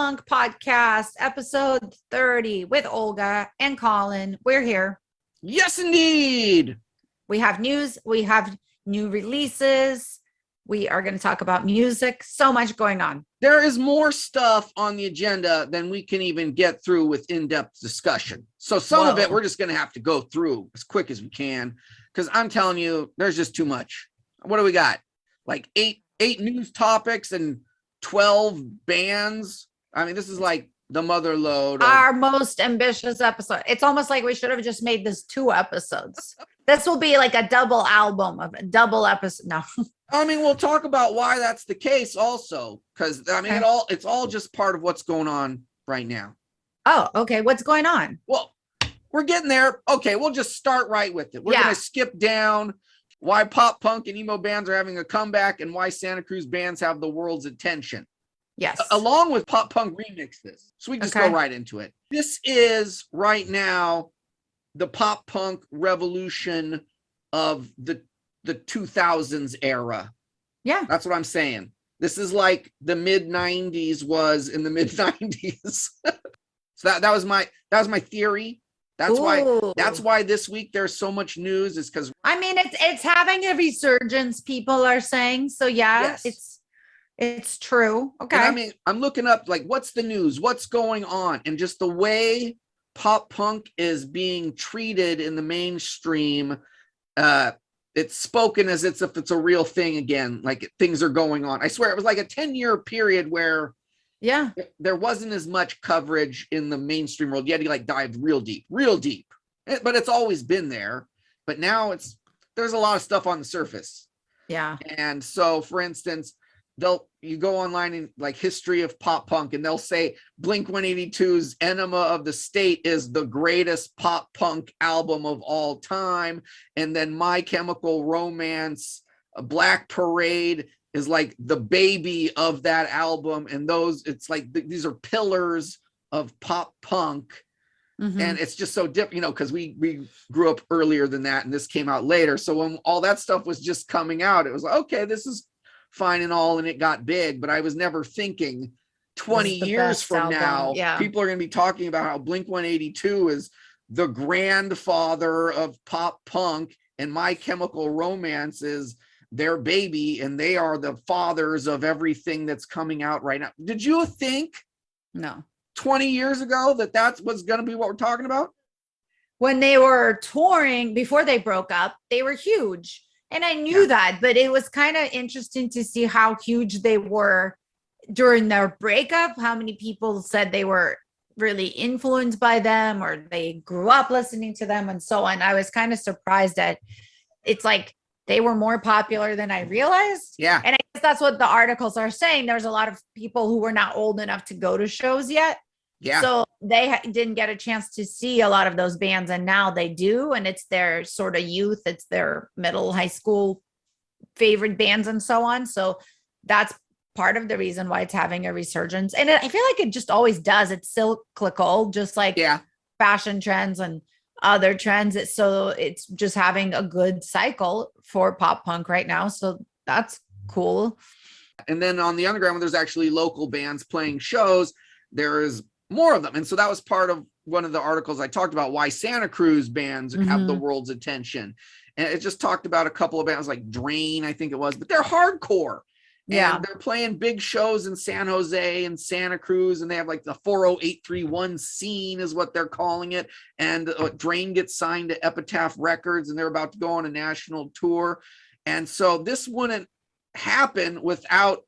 Punk Podcast, episode 30 with Olga and Colin. We're here. Yes, indeed. We have news. We have new releases. We are going to talk about music. So much going on. There is more stuff on the agenda than we can even get through with in-depth discussion. So some of it we're just going to have to go through as quick as we can, because I'm telling you, there's just too much. What do we got? Like eight news topics and 12 bands. I mean, this is like the mother load. Our most ambitious episode. It's almost like we should have just made this 2 episodes. This will be like a double album of a double episode. No. I mean, we'll talk about why that's the case also, because I mean, it's all just part of what's going on right now. Oh, okay. What's going on? Well, we're getting there. Okay, we'll just start right with it. We're going to skip down why pop punk and emo bands are having a comeback and why Santa Cruz bands have the world's attention. Yes. Along with pop punk remixes. So we just go right into it. This is right now the pop punk revolution of the 2000s era. Yeah. That's what I'm saying. This is like the mid 90s was in the mid 90s. So that was my theory. That's why this week there's so much news, is because I mean it's having a resurgence, people are saying. So yes. It's true. Okay. And I mean, I'm looking up like what's the news, what's going on, and just the way pop punk is being treated in the mainstream. It's spoken as if it's a real thing again, like things are going on. I swear it was like a 10-year period where there wasn't as much coverage in the mainstream world. You had to like dive real deep, but it's always been there. But now there's a lot of stuff on the surface. Yeah. And so, for instance, you go online in like history of pop punk and they'll say Blink-182's Enema of the State is the greatest pop punk album of all time. And then My Chemical Romance, Black Parade is like the baby of that album. And it's like, these are pillars of pop punk. Mm-hmm. And it's just so different, because we grew up earlier than that and this came out later. So when all that stuff was just coming out, it was like, okay, this is fine and all, and it got big, but I was never thinking 20 years from now, people are going to be talking about how Blink-182 is the grandfather of pop punk and My Chemical Romance is their baby, and they are the fathers of everything that's coming out right now. Did you think 20 years ago that was going to be what we're talking about? When they were touring before they broke up, they were huge. And I knew that, but it was kind of interesting to see how huge they were during their breakup, how many people said they were really influenced by them or they grew up listening to them and so on. I was kind of surprised that it's like they were more popular than I realized. Yeah. And I guess that's what the articles are saying. There's a lot of people who were not old enough to go to shows yet. Yeah. So they didn't get a chance to see a lot of those bands, and now they do. And it's their sort of youth, it's their middle high school favorite bands and so on. So that's part of the reason why it's having a resurgence. And I feel like it just always does. It's cyclical, just like fashion trends and other trends. So it's just having a good cycle for pop punk right now. So that's cool. And then on the underground, there's actually local bands playing shows. There is more of them. And so that was part of one of the articles I talked about, why Santa Cruz bands have the world's attention. And it just talked about a couple of bands like Drain, I think it was, but they're hardcore. Yeah. And they're playing big shows in San Jose and Santa Cruz. And they have like the 40831 scene is what they're calling it. And Drain gets signed to Epitaph Records and they're about to go on a national tour. And so this wouldn't happen without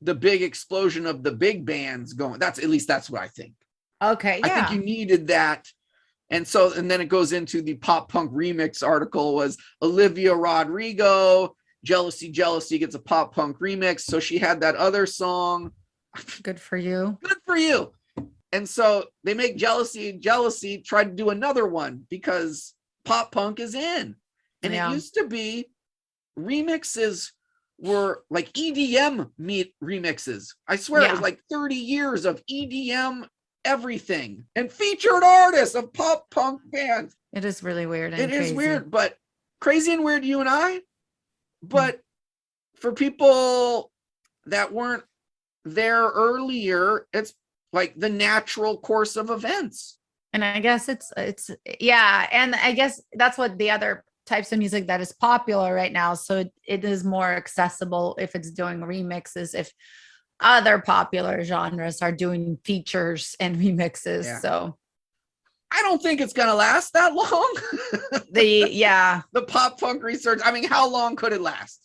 the big explosion of the big bands going. That's what I think. Okay. Yeah. I think you needed that. And then it goes into the pop punk remix article was Olivia Rodrigo, Jealousy gets a pop punk remix. So she had that other song. Good for you. Good for you. And so they make Jealousy try to do another one because pop punk is in. And it used to be remixes were like EDM remixes. I swear it was like 30 years of EDM everything and featured artists of pop punk bands. It is really weird. It is weird, but crazy and weird, you and I. But for people that weren't there earlier, it's like the natural course of events. And I guess it's yeah, and I guess that's what the other types of music that is popular right now. So it is more accessible if it's doing remixes, if other popular genres are doing features and remixes. Yeah. So I don't think it's gonna last that long. the pop punk research. I mean, how long could it last?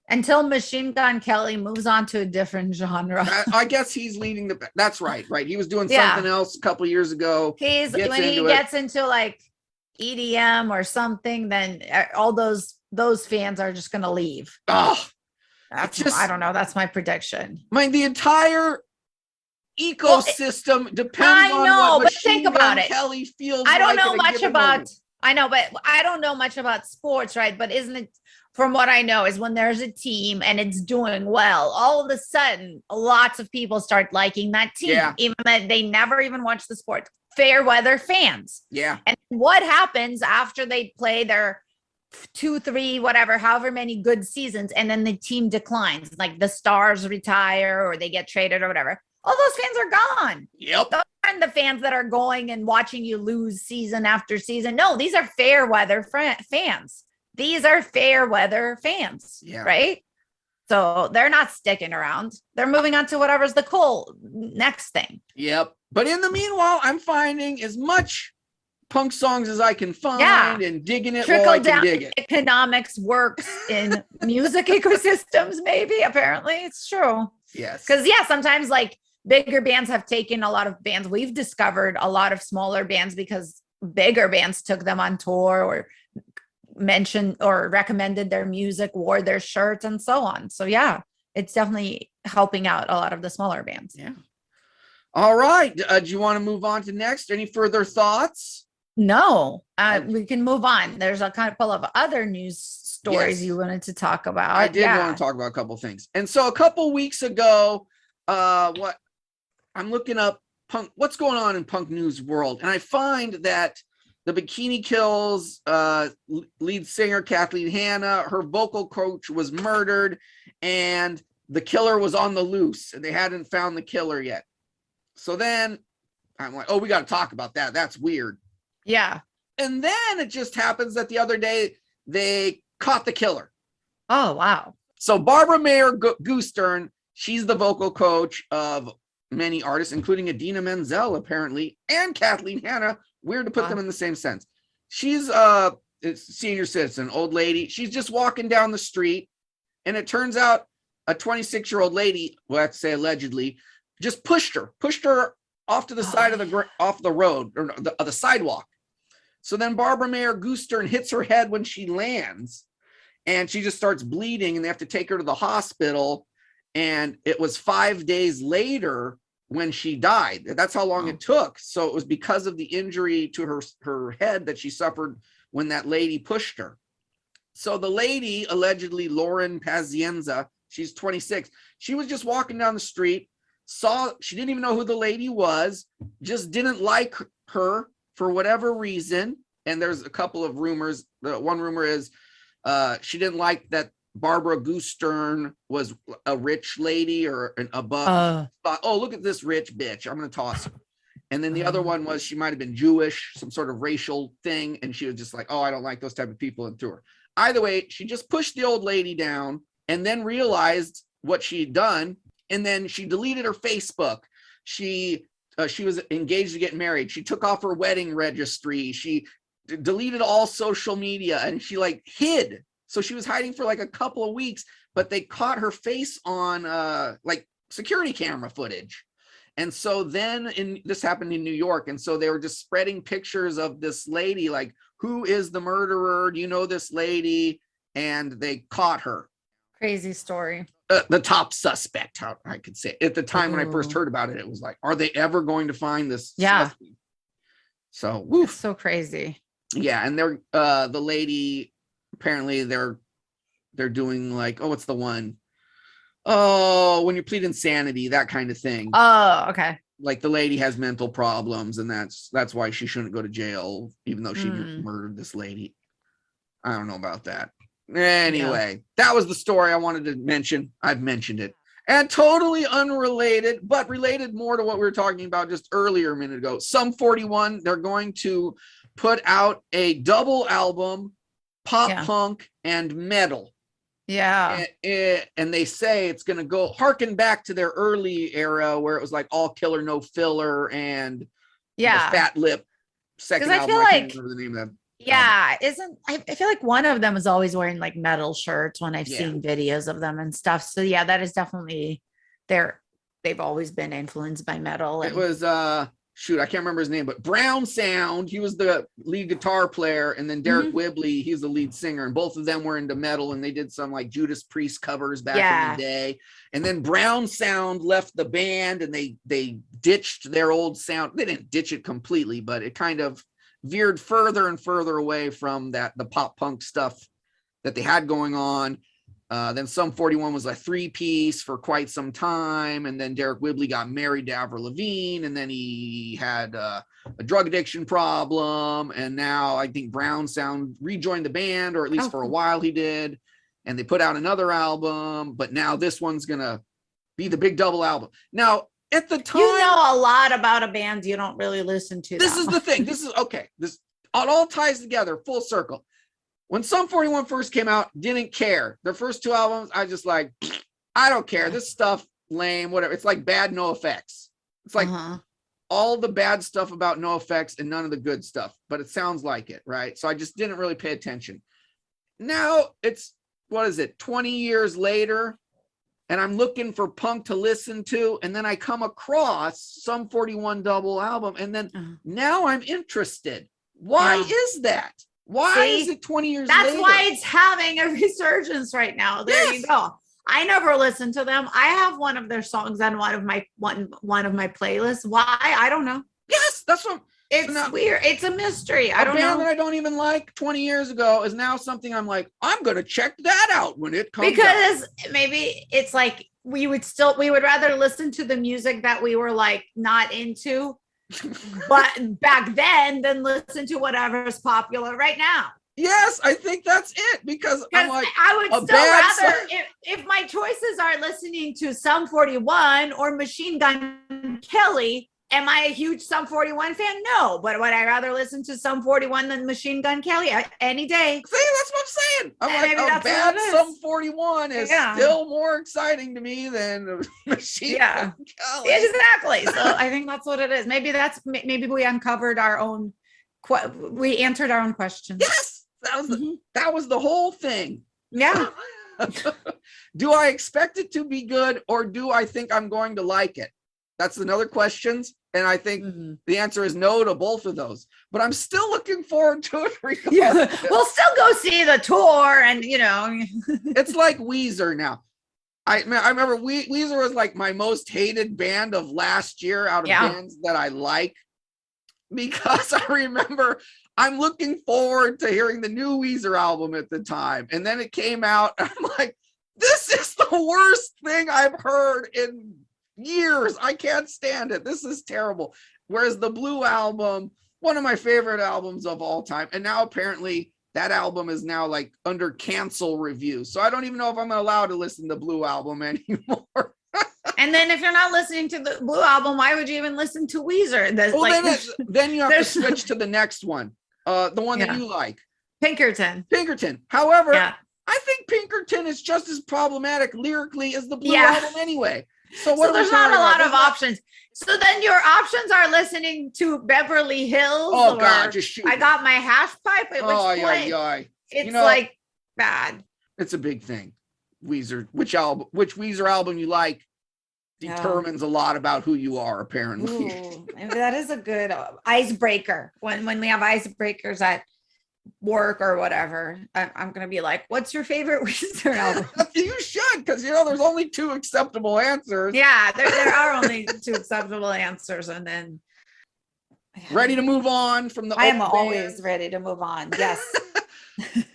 Until Machine Gun Kelly moves on to a different genre. I guess he's leading the. That's right. He was doing something else a couple of years ago. When he gets into like EDM or something, then all those fans are just gonna leave. Oh, I don't know. That's my prediction. I mean, the entire ecosystem depends on what Machine Gun Kelly feels. I don't know much about. I know, but I don't know much about sports, right? But isn't it? From what I know is when there's a team and it's doing well, all of a sudden, lots of people start liking that team, even that they never even watch the sport. Fair weather fans. Yeah. And what happens after they play their 2, 3, whatever, however many good seasons, and then the team declines, like the stars retire or they get traded or whatever. All those fans are gone. Yep. Those aren't the fans that are going and watching you lose season after season. No, these are fair weather fans. These are fair weather fans, right? So they're not sticking around. They're moving on to whatever's the cool next thing. Yep. But in the meanwhile, I'm finding as much punk songs as I can find and digging it while I can dig it. Economics works in music ecosystems, maybe. Apparently, it's true. Yes. Because sometimes like bigger bands have taken a lot of bands. We've discovered a lot of smaller bands because bigger bands took them on tour or mentioned or recommended their music, wore their shirts, and so on. So it's definitely helping out a lot of the smaller bands. Yeah. All right. Do you want to move on to next? Any further thoughts? No, we can move on. There's a couple of other news stories you wanted to talk about. I did want to talk about a couple things. And so a couple weeks ago, what I'm looking up punk, what's going on in punk news world, and I find that the Bikini Kills lead singer Kathleen Hanna, her vocal coach was murdered, and the killer was on the loose, and they hadn't found the killer yet. So then I'm like, oh, we got to talk about that. That's weird. Yeah. And then it just happens that the other day they caught the killer. Oh, wow. So Barbara Mayer Goostern, she's the vocal coach of many artists, including Idina Menzel, apparently, and Kathleen Hanna. Weird to put them in the same sense. She's a senior citizen, old lady. She's just walking down the street, and it turns out a 26-year-old lady, well, I have to say allegedly, just pushed her off to the side of the road or the sidewalk. So then Barbara Mayer Goostern hits her head when she lands, and she just starts bleeding, and they have to take her to the hospital. And it was 5 days later when she died. That's how long it took. So it was because of the injury to her head that she suffered when that lady pushed her. So the lady, allegedly Lauren Pazienza, she's 26. She was just walking down the street, she didn't even know who the lady was, just didn't like her for whatever reason. And there's a couple of rumors. The one rumor is she didn't like that Barbara Goostern was a rich lady or an above. Oh, look at this rich bitch. I'm going to toss her. And then the other one was she might have been Jewish, some sort of racial thing. And she was just like, oh, I don't like those type of people, and threw her. Either way, she just pushed the old lady down and then realized what she'd done. And then she deleted her Facebook. She was engaged to get married. She took off her wedding registry. She deleted all social media, and she hid. So she was hiding for a couple of weeks, but they caught her face on security camera footage. And so then this happened in New York. And so they were just spreading pictures of this lady, who is the murderer? Do you know this lady? And they caught her. Crazy story. The top suspect, how I could say. At the time when I first heard about it, it was like, are they ever going to find this? Yeah. Suspect? So, woof. It's so crazy. Yeah. And they're the lady, apparently they're doing what's the one? Oh, when you plead insanity, that kind of thing. Oh, okay. The lady has mental problems, and that's why she shouldn't go to jail, even though she murdered this lady. I don't know about that. Anyway, that was the story I wanted to mention. I've mentioned it. And totally unrelated, but related more to what we were talking about just earlier a minute ago. Sum 41, they're going to put out a double album, pop punk and metal. Yeah. And they say it's going to go harken back to their early era where it was like all killer, no filler, and the Fat Lip second album. I can't remember the name of that. Yeah, I feel like one of them is always wearing like metal shirts when I've seen videos of them and stuff. So yeah, that is definitely they've always been influenced by metal. It was shoot, I can't remember his name, but Brown Sound, he was the lead guitar player, and then Derek Whibley, he's the lead singer, and both of them were into metal, and they did some like Judas Priest covers back in the day. And then Brown Sound left the band and they ditched their old sound. They didn't ditch it completely, but it kind of veered further and further away from the pop punk stuff that they had going on. Then Sum 41 was a 3-piece for quite some time, and then Derek Whibley got married to Avril Lavigne, and then he had a drug addiction problem, and now I think Brown Sound rejoined the band, or at least for a while he did, and they put out another album, but now this one's gonna be the big double album. Now, at the time, you know a lot about a band you don't really listen to. This is the thing. This is okay. This it all ties together, full circle. When Sum 41 first came out, didn't care. Their first 2 albums, I just like, I don't care. This stuff lame, whatever. It's like bad NoFX. It's like all the bad stuff about NoFX and none of the good stuff, but it sounds like it, right? So I just didn't really pay attention. Now it's, 20 years later, and I'm looking for punk to listen to, and then I come across Sum 41 double album, and then now I'm interested. Why is that? Why is it 20 years later? That's why it's having a resurgence right now. There you go. I never listened to them. I have one of their songs on one of my playlists. Why? I don't know. Yes, that's what it's weird. It's a mystery. I don't know. A band that I don't even like 20 years ago is now something I'm like, I'm gonna check that out when it comes because maybe it's like we would rather listen to the music that we were like not into but back then than listen to whatever is popular right now. Yes, I think that's it, because I'm like, I would still rather if my choices are listening to Sum 41 or Machine Gun Kelly. Am I a huge Sum 41 fan? No, but would I rather listen to Sum 41 than Machine Gun Kelly any day? See, that's what I'm saying. I'm like, a bad Sum 41 is still more exciting to me than Machine Gun Kelly. Exactly. So I think that's what it is. Maybe we uncovered our own, we answered our own questions. Yes, that was the whole thing. Yeah. Do I expect it to be good, or do I think I'm going to like it? That's another question. And I think the answer is no to both of those. But I'm still looking forward to it. We'll still go see the tour, and it's like Weezer now. I remember Weezer was like my most hated band of last year out of bands that I like, because I remember I'm looking forward to hearing the new Weezer album at the time. And then it came out, and I'm like, this is the worst thing I've heard in years. I can't stand it. This is terrible. Whereas the Blue album, one of my favorite albums of all time, and now apparently that album is now like under cancel review. So I don't even know if I'm allowed to listen to the Blue album anymore. And then if you're not listening to the Blue album, why would you even listen to Weezer? Then you have to switch to the next one, the one that you like, Pinkerton. However, I think Pinkerton is just as problematic lyrically as the Blue album anyway. So there's not a lot of options. So then your options are listening to Beverly Hills. Oh God, just shoot. I got my hash pipe. It's like bad. It's a big thing. Weezer, which Weezer album you like determines a lot about who you are, apparently. Ooh, that is a good icebreaker. When we have icebreakers at work or whatever, I'm gonna be like, what's your favorite Weezer album? You should, because there's only 2 acceptable answers. There are only 2 acceptable answers. And then ready to move on from the I am always ready to move on. Yes.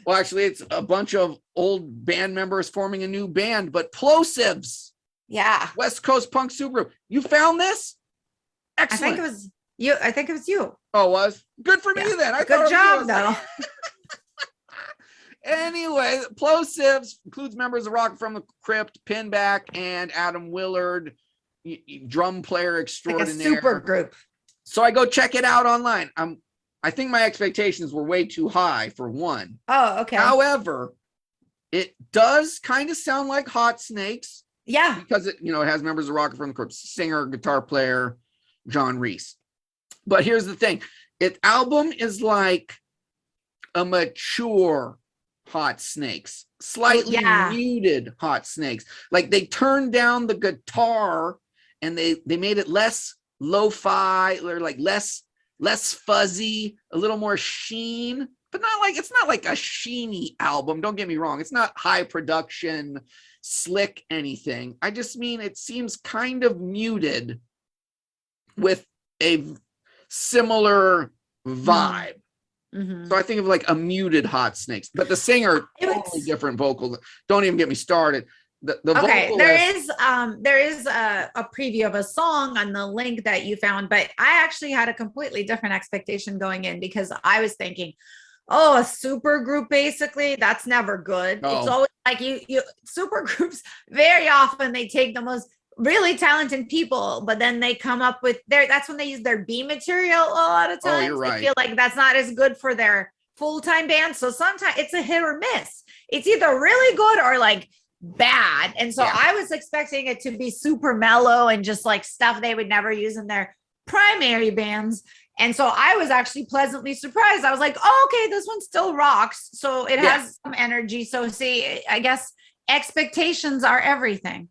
Well, actually, it's a bunch of old band members forming a new band, but Plosivs, West Coast punk supergroup. You found this? Excellent. I think it was you. Oh, it was? Good for me then. Good job, though. Anyway, Plosivs includes members of Rocket from the Crypt, Pinback, and Adam Willard, drum player Like a extraordinaire. super group. So I go check it out online. I think my expectations were way too high for one. Oh, okay. However, it does kind of sound like Hot Snakes. Yeah. Because it, it has members of Rocket from the Crypt, singer, guitar player, John Reese. But here's the thing. Its album is like a mature Hot Snakes, slightly muted Hot Snakes. Like they turned down the guitar and they made it less lo-fi, or like less fuzzy, a little more sheen, but it's not like a sheeny album. Don't get me wrong. It's not high production, slick anything. I just mean it seems kind of muted with a similar vibe. So I think of like a muted Hot Snakes, but the singer, totally different vocal. Don't even get me started. The okay, vocalist, there is a preview of a song on the link that you found, but I actually had a completely different expectation going in, because I was thinking, oh, a super group, basically, that's never good. It's always like you super groups, very often they take the most really talented people, but then they come up with that's when they use their B material a lot of times. You're right. I feel like that's not as good for their full-time band. So sometimes it's a hit or miss. It's either really good or like bad. And so I was expecting it to be super mellow and just like stuff they would never use in their primary bands. And so I was actually pleasantly surprised. I was like, oh, okay, this one still rocks. So it has some energy. So see, I guess expectations are everything.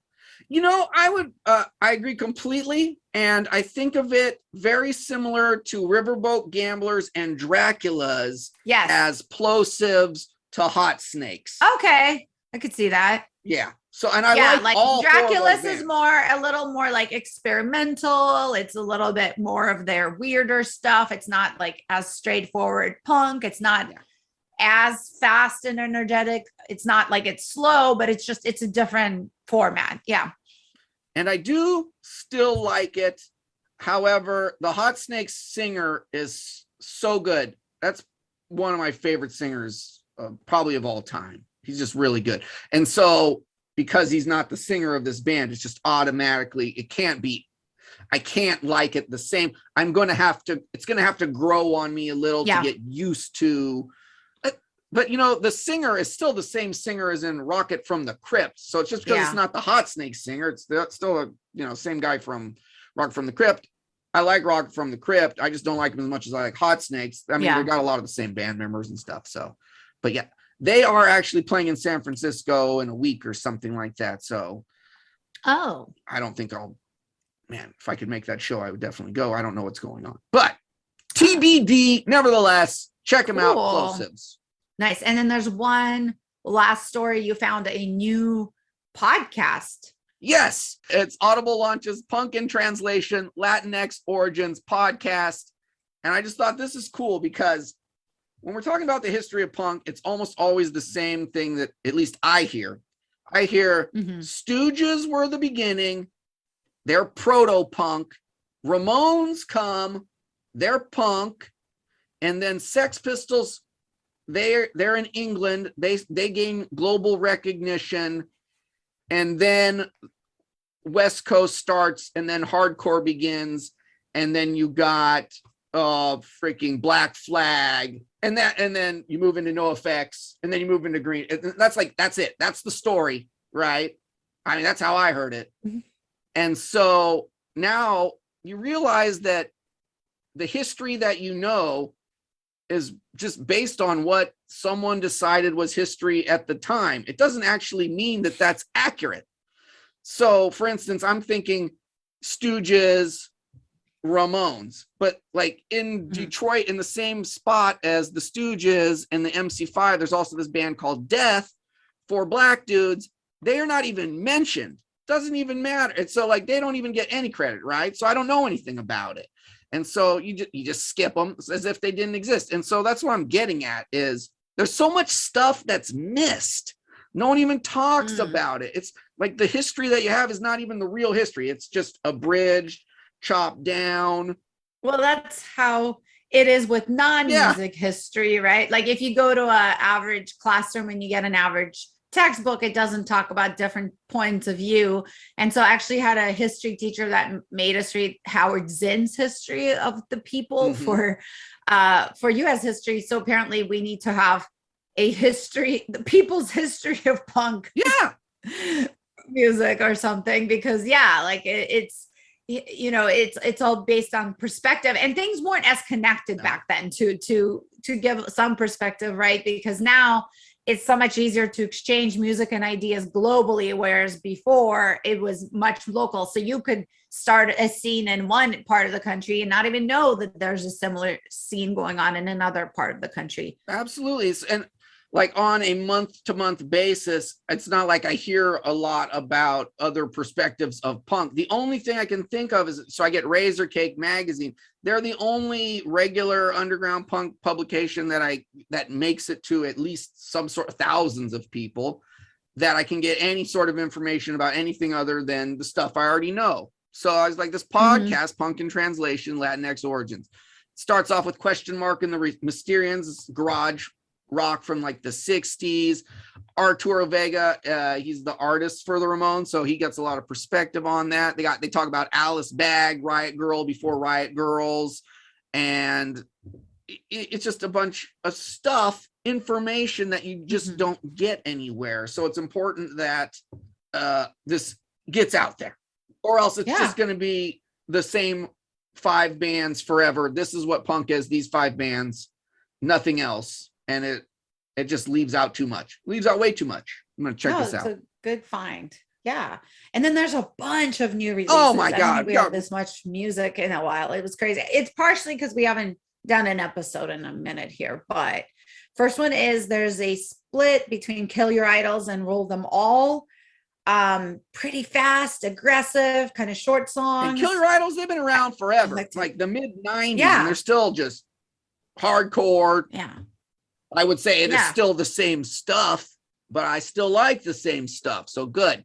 I agree completely. And I think of it very similar to Riverboat Gamblers and Dracula's as Plosivs to Hot Snakes. Okay. I could see that. Yeah. So, and I like all Dracula's is a little more like experimental. It's a little bit more of their weirder stuff. It's not like as straightforward punk. It's not as fast and energetic. It's not like it's slow, but it's a different format. Yeah. And I do still like it. However, the Hot Snakes singer is so good. That's one of my favorite singers, probably of all time. He's just really good. And so because he's not the singer of this band, it's just automatically, I can't like it the same. It's going to have to grow on me a little to get used to. But the singer is still the same singer as in Rocket from the Crypt. So it's just because it's not the Hot Snakes singer. It's still same guy from Rocket from the Crypt. I like Rocket from the Crypt. I just don't like him as much as I like Hot Snakes. I mean, they got a lot of the same band members and stuff. So, but yeah, they are actually playing in San Francisco in a week or something like that. So, I don't think if I could make that show, I would definitely go. I don't know what's going on, but TBD, nevertheless, check them out. Plosivs. Nice. And then there's one last story. You found a new podcast. Yes, it's Audible launches Punk in Translation, Latinx Origins podcast. And I just thought this is cool because when we're talking about the history of punk, it's almost always the same thing that at least I hear. I hear Stooges were the beginning. They're proto-punk. Ramones come. They're punk. And then Sex Pistols, they're in England. They gain global recognition, and then West Coast starts, and then hardcore begins, and then you got freaking Black Flag, and then you move into NoFX, and then you move into Green. That's it. That's the story, right? I mean, that's how I heard it. And so now you realize that the history that is just based on what someone decided was history at the time. It doesn't actually mean that that's accurate. So for instance, I'm thinking Stooges, Ramones, but like in Detroit, in the same spot as the Stooges and the MC5, there's also this band called Death, for black dudes. They are not even mentioned. Doesn't even matter. And so like, they don't even get any credit, right? So I don't know anything about it. And so you just skip them as if they didn't exist. And so that's what I'm getting at is there's so much stuff that's missed. No one even talks about it. It's like the history that you have is not even the real history. It's just abridged, chopped down. Well, that's how it is with Yeah. non-music history, right? Like if you go to a average classroom and you get an average textbook, it doesn't talk about different points of view. And so I actually had a history teacher that made us read Howard Zinn's history of the people for US history. So apparently we need to have a history, the people's history of punk music or something, because like it's you know, it's all based on perspective, and things weren't as connected back then to give some perspective, right? Because now it's so much easier to exchange music and ideas globally, whereas before it was much local. So you could start a scene in one part of the country and not even know that there's a similar scene going on in another part of the country. Absolutely. And like on a month-to-month basis, it's not like I hear a lot about other perspectives of punk. The only thing I can think of is, so I get Razor Cake magazine. They're the only regular underground punk publication that makes it to at least some sort of thousands of people that I can get any sort of information about anything other than the stuff I already know. So I was like, this podcast, Punk in Translation, Latinx Origins, starts off with question mark in the Mysterians garage rock from like the 60s. Arturo Vega, he's the artist for the Ramones, so he gets a lot of perspective on that. They talk about Alice Bag, Riot Girl before Riot Girls, and it's just a bunch of stuff, information that you just don't get anywhere. So it's important that this gets out there, or else it's just going to be the same 5 bands forever. This is what punk is, these 5 bands, nothing else. And it just leaves out way too much. I'm gonna check this out. It's a good find. Yeah. And then there's a bunch of new releases. Oh my God. We have this much music in a while. It was crazy. It's partially because we haven't done an episode in a minute here, but first one is there's a split between Kill Your Idols and Roll Them All. Pretty fast, aggressive, kind of short songs. And Kill Your Idols, they've been around forever, like the mid 90s, and they're still just hardcore. Yeah. I would say it is still the same stuff, but I still like the same stuff. So good.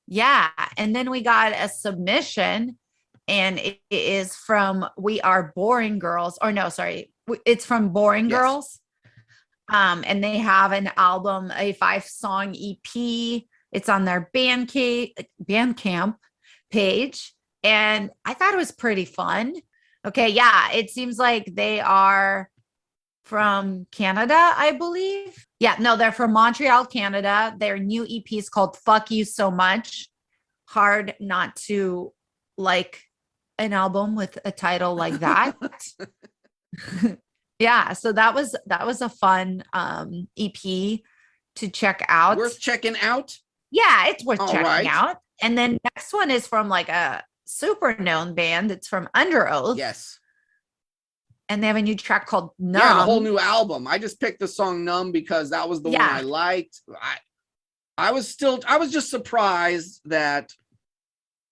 Yeah. And then we got a submission, and it is from We Are Boring Girls. Or no, sorry. It's from Boring Girls. And they have an album, a 5-song EP. It's on their Bandcamp page. And I thought it was pretty fun. Okay. Yeah. It seems like they are from Canada, I believe. Yeah, no, they're from Montreal, Canada. Their new EP is called Fuck You So Much. Hard not to like an album with a title like that. Yeah, so that was a fun EP to check out. Worth checking out? Yeah, it's worth checking out. And then next one is from like a super known band. It's from Underoath. Yes. And they have a new track called Numb. Yeah, a whole new album. I just picked the song Numb because that was the one I liked. I was just surprised that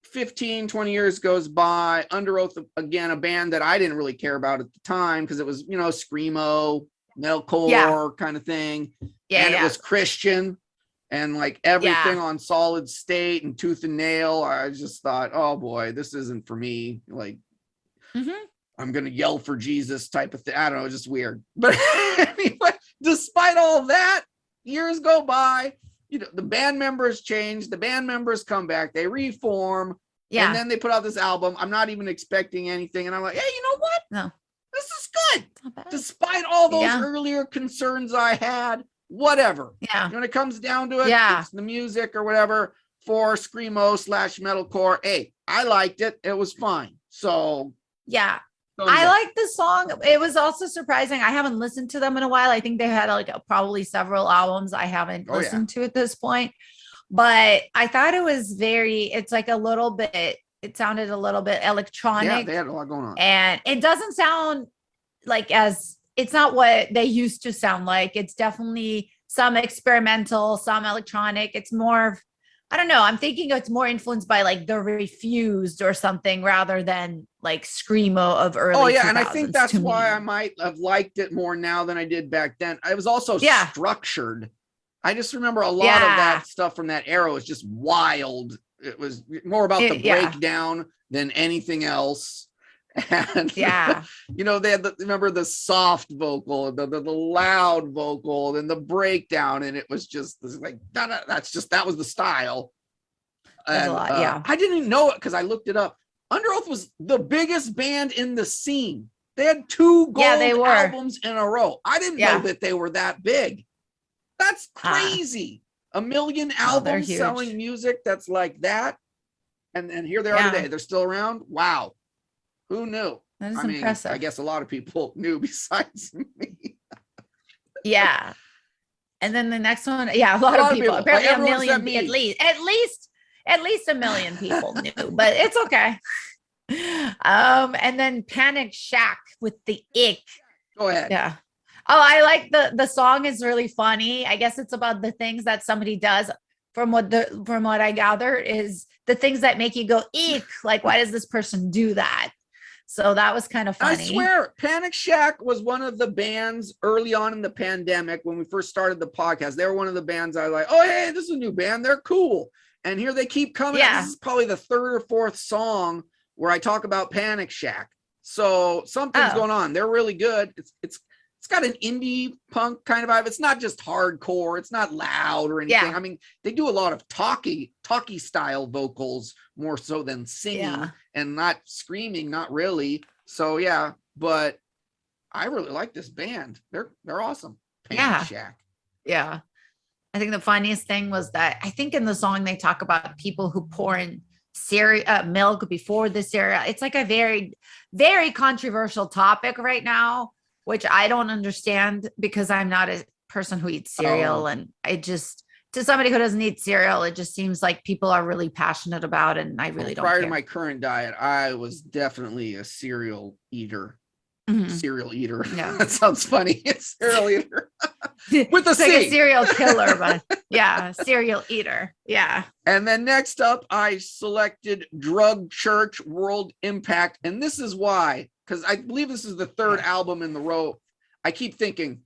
15, 20 years goes by. Underoath, again, a band that I didn't really care about at the time because it was, screamo, metalcore kind of thing. Yeah. And it was Christian and like everything on Solid State and Tooth and Nail. I just thought, oh boy, this isn't for me. Like, I'm going to yell for Jesus type of thing. I don't know. It's just weird. But anyway, despite all that, years go by, the band members change, the band members come back, they reform. Yeah. And then they put out this album. I'm not even expecting anything. And I'm like, hey, you know what? No, this is good. Despite all those earlier concerns I had, whatever. Yeah. When it comes down to it, it's the music or whatever for screamo / metalcore. Hey, I liked it. It was fine. So yeah. I like the song. It was also surprising. I haven't listened to them in a while. I think they had like probably several albums I haven't listened to at this point, but I thought it was it's like it sounded a little bit electronic. Yeah, they had a lot going on. And it doesn't sound like it's not what they used to sound like. It's definitely some experimental, some electronic. It's more I don't know. I'm thinking it's more influenced by like The Refused or something rather than like screamo of early. Oh yeah, and I think that's why I might have liked it more now than I did back then. It was also structured. I just remember a lot of that stuff from that era was just wild. It was more about the breakdown than anything else. And Yeah. you know, they had remember the soft vocal, the loud vocal, and the breakdown, and it was just like that was the style. That's And a lot. Yeah. I didn't even know it because I looked it up. Underoath was the biggest band in the scene. They had 2 gold albums in a row. I didn't know that they were that big. That's crazy. 1 million albums selling music that's like that. And here they are today. They're still around. Wow. Who knew? That is impressive. I guess a lot of people knew besides me. Yeah. And then the next one, a lot of people. Apparently like 1 million, at least 1 million people knew, but it's okay. And then Panic Shack with the ick. Go ahead. Yeah. Oh, I like the song is really funny. I guess it's about the things that somebody does. From what I gather is the things that make you go eek. Like, why does this person do that? So that was kind of funny. I swear, Panic Shack was one of the bands early on in the pandemic when we first started the podcast. They were one of the bands I like. Oh, hey, this is a new band. They're cool. And here they keep coming. Yeah. This is probably the 3rd or 4th song where I talk about Panic Shack. So something's going on. They're really good. It's got an indie punk kind of vibe. It's not just hardcore. It's not loud or anything. Yeah. I mean, they do a lot of talky style vocals more so than singing and not screaming, not really. So yeah, but I really like this band. They're awesome. Panic Shack. Yeah. I think the funniest thing was that I think in the song they talk about people who pour in milk before the cereal. It's like a very, very controversial topic right now, which I don't understand because I'm not a person who eats cereal. And I just, to somebody who doesn't eat cereal, it just seems like people are really passionate about it. And I really don't care. Prior to my current diet, I was definitely a cereal eater. Cereal eater. Yeah. That sounds funny. It's cereal eater. With a C. Like a serial killer, but serial eater. Yeah. And then next up, I selected Drug Church World Impact. And this is why, because I believe this is the 3rd album in the row. I keep thinking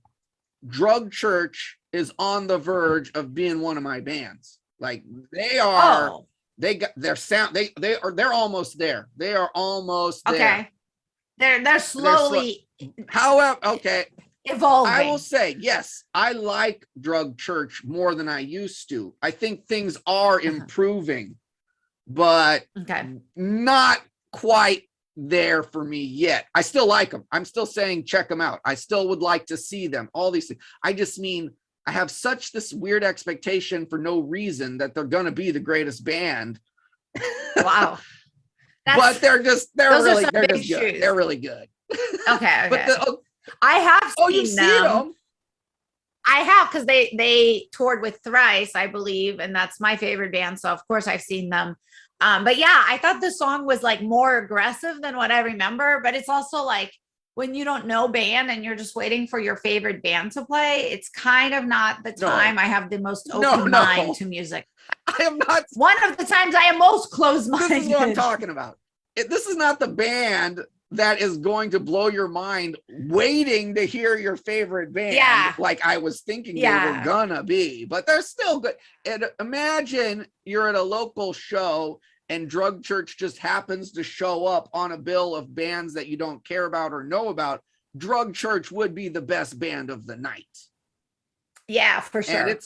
Drug Church is on the verge of being one of my bands. Like they are, they got their sound. They're almost there. They are almost there. Okay. They're slowly. However, okay. Evolving. I will say, yes, I like Drug Church more than I used to. I think things are improving, but not quite there for me yet. I still like them. I'm still saying check them out. I still would like to see them. All these things. I just mean I have such this weird expectation for no reason that they're gonna be the greatest band. Wow. But they're just good. They're really good. Okay. But I have seen them. I have, because they toured with Thrice, I believe, and that's my favorite band. So of course I've seen them. But yeah, I thought the song was like more aggressive than what I remember. But it's also like when you don't know band and you're just waiting for your favorite band to play, it's kind of not the time I have the most open mind to music. I am not. One of the times I am most closed-minded. This is what I'm talking about. This is not the band that is going to blow your mind waiting to hear your favorite band. Like I was thinking they were gonna be, but they're still good. And imagine you're at a local show and Drug Church just happens to show up on a bill of bands that you don't care about or know about. Drug Church would be the best band of the night. Yeah, for sure. And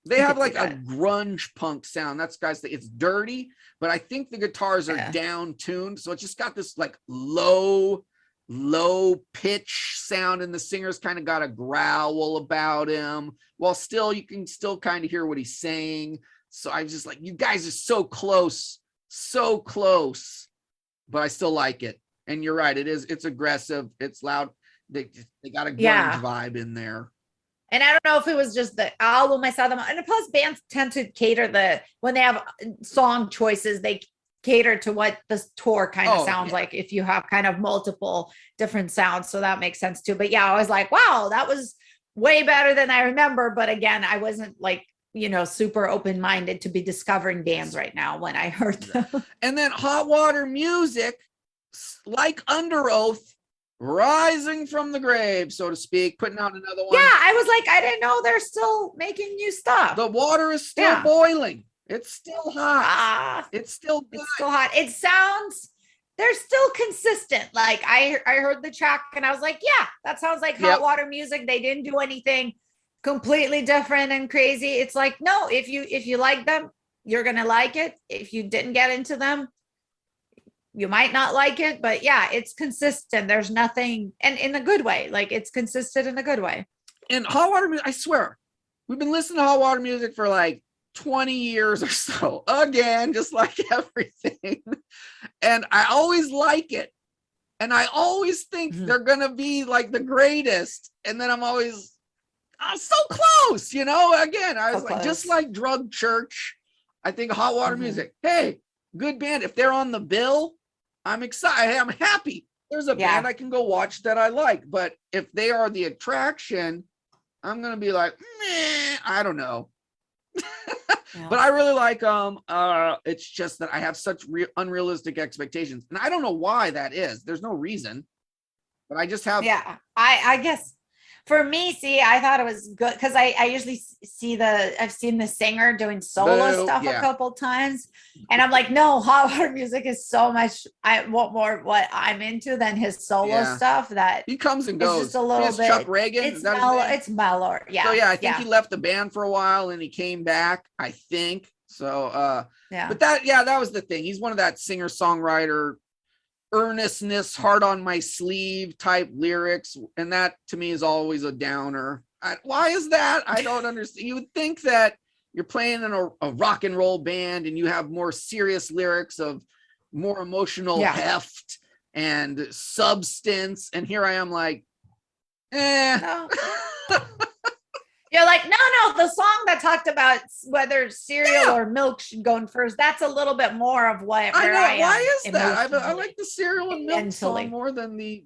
they have like a grunge punk sound. That's guys, it's dirty, but I think the guitars are down tuned. So it's just got this like low pitch sound, and the singer's kind of got a growl about him while still you can still kind of hear what he's saying. So I just like, you guys are so close, but I still like it. And you're right. It's aggressive. It's loud. They got a grunge vibe in there. And I don't know if it was just the album I saw them on. And plus bands tend to cater when they have song choices, they cater to what the tour kind of sounds like if you have kind of multiple different sounds. So that makes sense too. But yeah, I was like, wow, that was way better than I remember. But again, I wasn't like, super open-minded to be discovering bands right now when I heard them. And then Hot Water Music, like Underoath, rising from the grave, so to speak, putting out another one. Yeah, I was like, I didn't know they're still making new stuff. The water is still boiling. It's still hot. It's still good. It's still hot. It sounds they're still consistent. Like I heard the track and I was like, yeah, that sounds like hot water music. They didn't do anything completely different and crazy. It's like, no, if you like them, you're gonna like it. If you didn't get into them, you might not like it. But yeah, it's consistent. There's nothing, and in a good way. Like it's consistent in a good way. And hot water music, I swear, we've been listening to hot water music for like 20 years or so, again, just like everything. And I always like it. And I always think they're going to be like the greatest. And then I'm so close, you know, again, I was like, just like Drug Church, I think hot water music. Hey, good band. If they're on the bill, I'm excited. I'm happy. There's a band I can go watch that I like. But if they are the attraction, I'm going to be like, meh, I don't know. But I really like it's just that I have such unrealistic expectations, and I don't know why that is. There's no reason, but I just have. I guess for me, see, I thought it was good because I usually I've seen the singer doing solo stuff a couple times, and I'm like, no, hot water music is so much. I want more what I'm into than his solo stuff. That he comes and goes. Just a little bit. Chuck Reagan. It's mellow. It's mellow. Yeah. So I think he left the band for a while and he came back. I think so. But that was the thing. He's one of that singer songwriter earnestness, heart on my sleeve type lyrics, and that to me is always a downer. Why is that? I don't understand. You would think that you're playing in a rock and roll band and you have more serious lyrics of more emotional heft and substance, and here I am like, no. You're like, no, the song that talked about whether cereal or milk should go in first, that's a little bit more of what I know. Why is that? I like the cereal and milk song more than the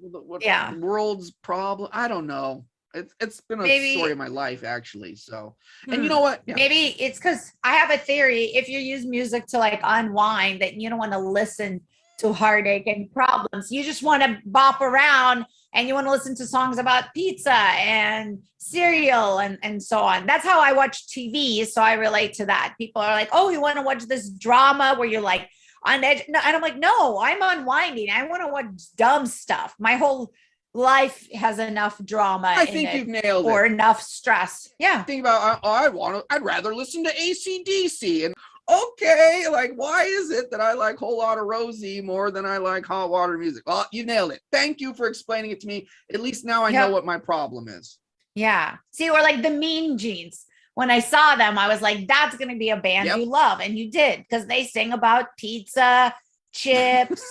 world's problem. I don't know. It's been a story of my life, actually. So, and you know what? Maybe it's because I have a theory. If you use music to like unwind, that you don't want to listen to heartache and problems. You just want to bop around and you want to listen to songs about pizza and cereal and so on. That's how I watch TV. So I relate to that. People are like, oh, you want to watch this drama where you're like on edge? No, and I'm like, no, I'm unwinding. I want to watch dumb stuff. My whole life has enough drama. I think you've nailed it. Or enough stress. Yeah. Think about, I'd rather listen to AC/DC. And okay, like, why is it that I like Whole Lotta Rosie more than I like hot water music? Well, you nailed it. Thank you for explaining it to me. At least now I know what my problem is. Yeah. See, or like the Mean Jeans. When I saw them, I was like, that's going to be a band you love. And you did, because they sing about pizza, chips,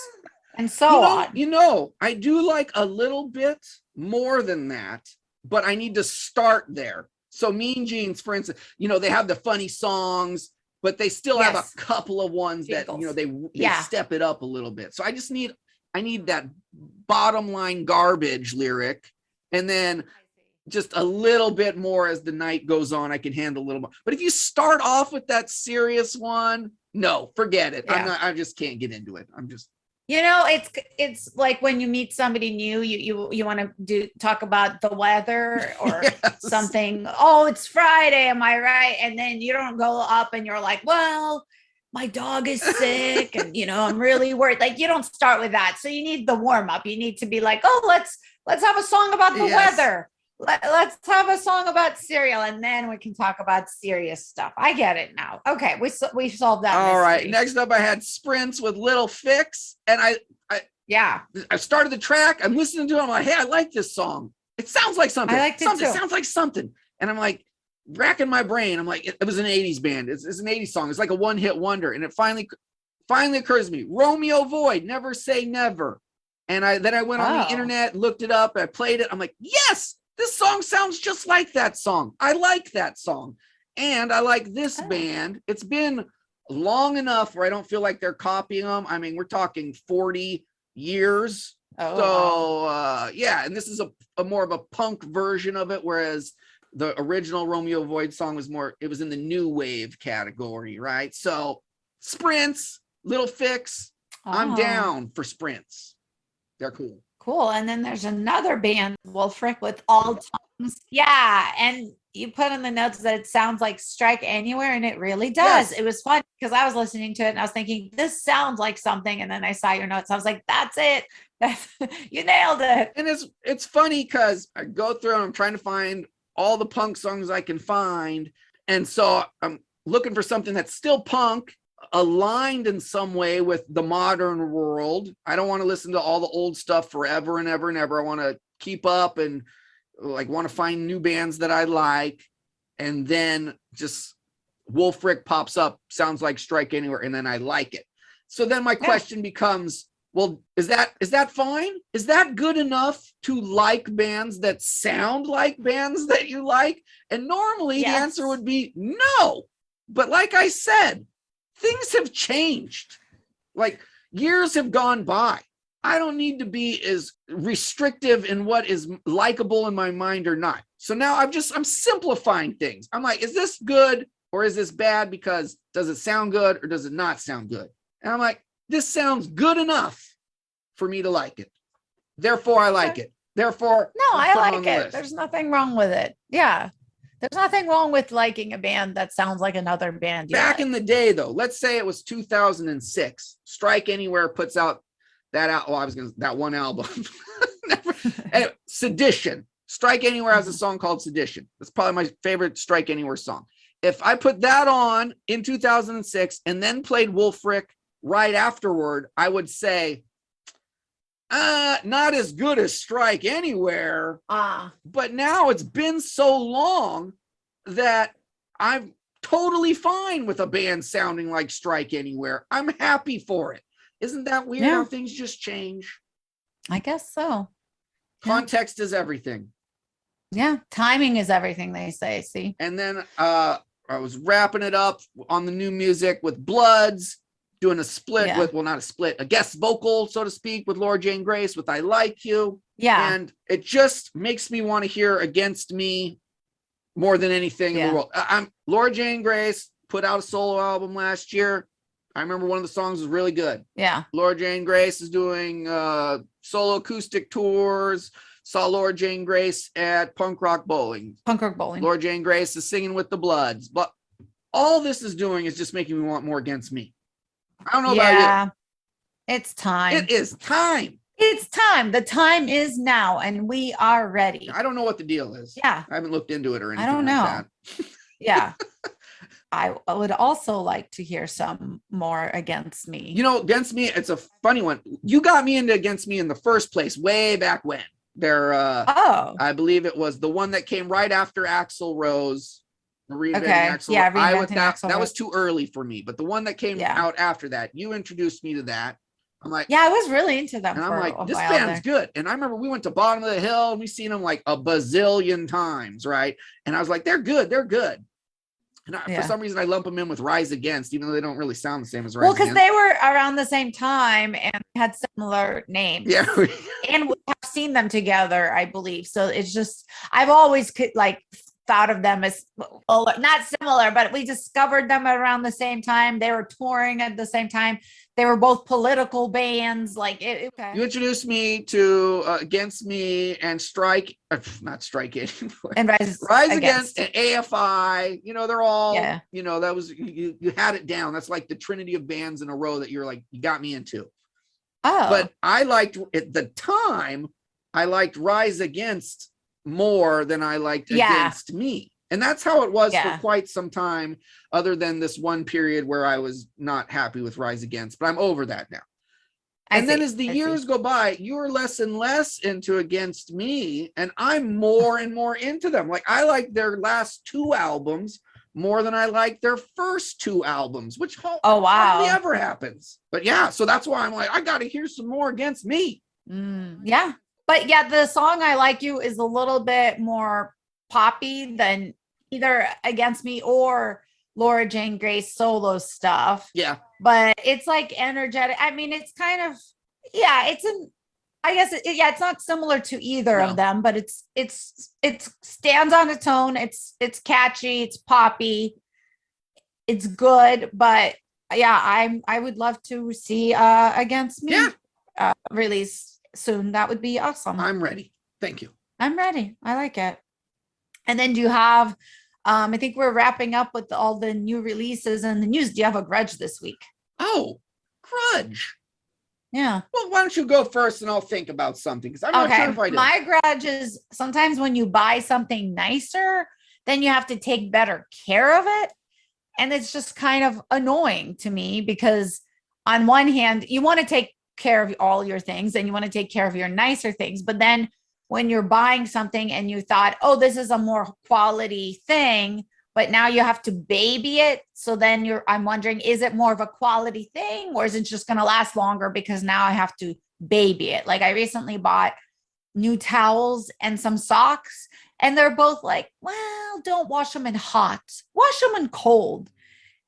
and so on. You know, I do like a little bit more than that, but I need to start there. So Mean Jeans, for instance, they have the funny songs, but they still have a couple of ones that, they step it up a little bit. So I need that bottom line garbage lyric. And then just a little bit more as the night goes on, I can handle a little more. But if you start off with that serious one, no, forget it. I just can't get into it. It's like when you meet somebody new, you want to talk about the weather or something. Oh, it's Friday, am I right? And then you don't go up and you're like, well, my dog is sick and I'm really worried. Like, you don't start with that. So you need the warm up. You need to be like, oh, let's have a song about the weather. Let's have a song about cereal, and then we can talk about serious stuff. I get it now. Okay, we solved that. All right. Next up, I had Sprints with Little Fix, and I started the track. I'm listening to it. I'm like, hey, I like this song. It sounds like something. I liked it too. It sounds like something. And I'm like, racking my brain. I'm like, it was an 80s band. It's an 80s song. It's like a one-hit wonder. And it finally occurs to me, Romeo Void, Never Say Never. And then I went on the internet, looked it up, I played it. I'm like, yes, this song sounds just like that song. I like that song. And I like this band. It's been long enough where I don't feel like they're copying them. I mean, we're talking 40 years. And this is a more of a punk version of it, whereas the original Romeo Void song was it was in the new wave category, right? So Sprints, Little Fix, I'm down for Sprints. They're cool. Cool. And then there's another band, Wolfrik, with All Time Yeah, and you put in the notes that it sounds like Strike Anywhere, and it really does. Yes. It was fun because I was listening to it and I was thinking, this sounds like something, and then I saw your notes. I was like, that's it. That's you nailed it. And it's funny because I go through and I'm trying to find all the punk songs I can find. And so I'm looking for something that's still punk, aligned in some way with the modern world. I don't want to listen to all the old stuff forever and ever and ever. I want to keep up and like want to find new bands that I like. And then just Wolfrik pops up, sounds like Strike Anywhere, and then I like it. So then my question becomes, well, is that fine? Is that good enough to like bands that sound like bands that you like? And normally the answer would be no. But like I said, things have changed. Like years have gone by. I don't need to be as restrictive in what is likable in my mind or not. So now I'm simplifying things. I'm like, is this good or is this bad? Because does it sound good or does it not sound good? And I'm like, this sounds good enough for me to like it. Therefore, I like it. Therefore, no, I like it. There's nothing wrong with it. Yeah. There's nothing wrong with liking a band that sounds like another band. Back in the day, though, let's say it was 2006. Strike Anywhere puts out that one album. Anyway, Sedition. Strike Anywhere has a song called Sedition. That's probably my favorite Strike Anywhere song. If I put that on in 2006 and then played Wolfrik right afterward, I would say, not as good as Strike Anywhere. But now it's been so long that I'm totally fine with a band sounding like Strike Anywhere. I'm happy for it. Isn't that weird how things just change? I guess so. Context is everything. Yeah. Timing is everything, they say. See? And then I was wrapping it up on the new music with Bloods, doing a split with, well, not a split, a guest vocal, so to speak, with Laura Jane Grace with I Like You. Yeah. And it just makes me want to hear Against Me more than anything in the world. Laura Jane Grace put out a solo album last year. I remember one of the songs was really good. Yeah. Laura Jane Grace is doing solo acoustic tours. Saw Laura Jane Grace at Punk Rock Bowling. Laura Jane Grace is singing with the Bloods. But all this is doing is just making me want more Against Me. I don't know about you. It's time. It is time. It's time. The time is now, and we are ready. I don't know what the deal is. Yeah. I haven't looked into it or anything. I don't know. Like that. Yeah. I would also like to hear some more Against Me. You know, Against Me, it's a funny one. You got me into Against Me in the first place, way back when. I believe it was the one that came right after Axl Rose. That was too early for me, but the one that came out after that, you introduced me to that. I'm like, I was really into them. And I'm like, this band's good. And I remember we went to Bottom of the Hill and we seen them like a bazillion times, right? And I was like, they're good. And for some reason, I lump them in with Rise Against, even though they don't really sound the same as Rise Against. Well, because they were around the same time and had similar names. Yeah. And we have seen them together, I believe. So it's just, I've always thought of them as not similar, but we discovered them around the same time. They were touring at the same time. They were both political bands. You introduced me to Against Me and not Strike Anymore. And Rise Against and AFI. You know, they're all, that was, you had it down. That's like the trinity of bands in a row that you're like, you got me into. Oh. But I liked, at the time, I liked Rise Against more than I liked Against Me. And that's how it was for quite some time, other than this one period where I was not happy with Rise Against, but I'm over that now. And then as the years go by, you're less and less into Against Me, and I'm more and more into them. Like I like their last two albums more than I like their first two albums, which hardly ever happens. But so that's why I'm like, I got to hear some more Against Me. Yeah. But the song I Like You is a little bit more poppy than either Against Me or Laura Jane Grace solo stuff. Yeah. But it's like energetic. I mean, it's kind of, it's not similar to either of them, but it stands on its own. It's catchy. It's poppy. It's good. But I would love to see Against Me release soon. That would be awesome. I'm ready. Thank you. I'm ready. I like it. And then do you have, I think we're wrapping up with all the new releases and the news. Do you have a grudge this week? Oh, grudge. Yeah. Well, why don't you go first and I'll think about something, because I'm not sure if I do. My grudge is sometimes when you buy something nicer, then you have to take better care of it. And it's just kind of annoying to me because on one hand, you want to take care of all your things and you want to take care of your nicer things. But then when you're buying something and you thought, oh, this is a more quality thing, but now you have to baby it. So then I'm wondering, is it more of a quality thing or is it just going to last longer because now I have to baby it? Like I recently bought new towels and some socks and they're both like, well, don't wash them in hot, wash them in cold.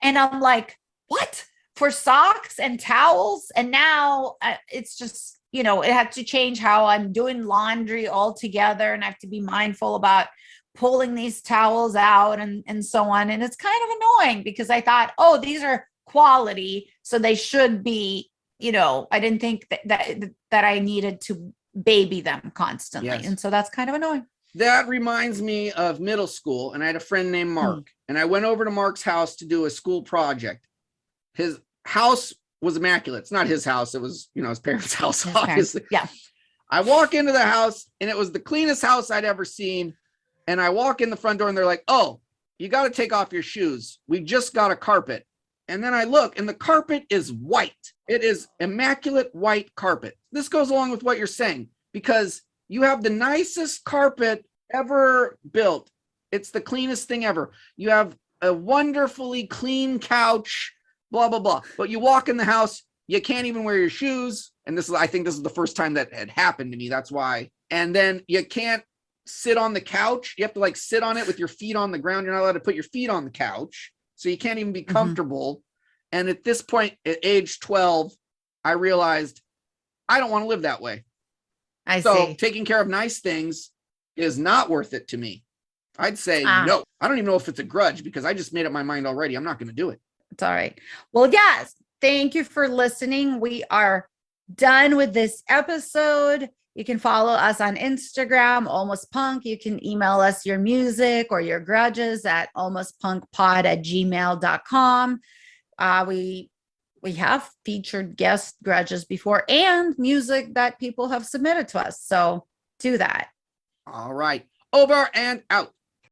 And I'm like, what? For socks and towels? And now it's just, it had to change how I'm doing laundry altogether. And I have to be mindful about pulling these towels out and so on. And it's kind of annoying because I thought, oh, these are quality. So they should be, I didn't think that I needed to baby them constantly. Yes. And so that's kind of annoying. That reminds me of middle school. And I had a friend named Mark and I went over to Mark's house to do a school project. His house was immaculate. It's not his house. It was, his parents' house, his obviously. Parents. Yeah. I walk into the house and it was the cleanest house I'd ever seen. And I walk in the front door and they're like, oh, you got to take off your shoes. We just got a carpet. And then I look and the carpet is white. It is immaculate white carpet. This goes along with what you're saying, because you have the nicest carpet ever built. It's the cleanest thing ever. You have a wonderfully clean couch, blah, blah, blah. But you walk in the house, you can't even wear your shoes. And I think this is the first time that had happened to me. That's why. And then you can't sit on the couch. You have to sit on it with your feet on the ground. You're not allowed to put your feet on the couch. So you can't even be comfortable. And at this point, at age 12, I realized I don't want to live that way. So taking care of nice things is not worth it to me. I'd say no. I don't even know if it's a grudge because I just made up my mind already. I'm not going to do it. It's all right. Well, yes. Thank you for listening. We are done with this episode. You can follow us on Instagram, Almost Punk. You can email us your music or your grudges at almostpunkpod@gmail.com. We have featured guest grudges before and music that people have submitted to us. So do that. All right. Over and out.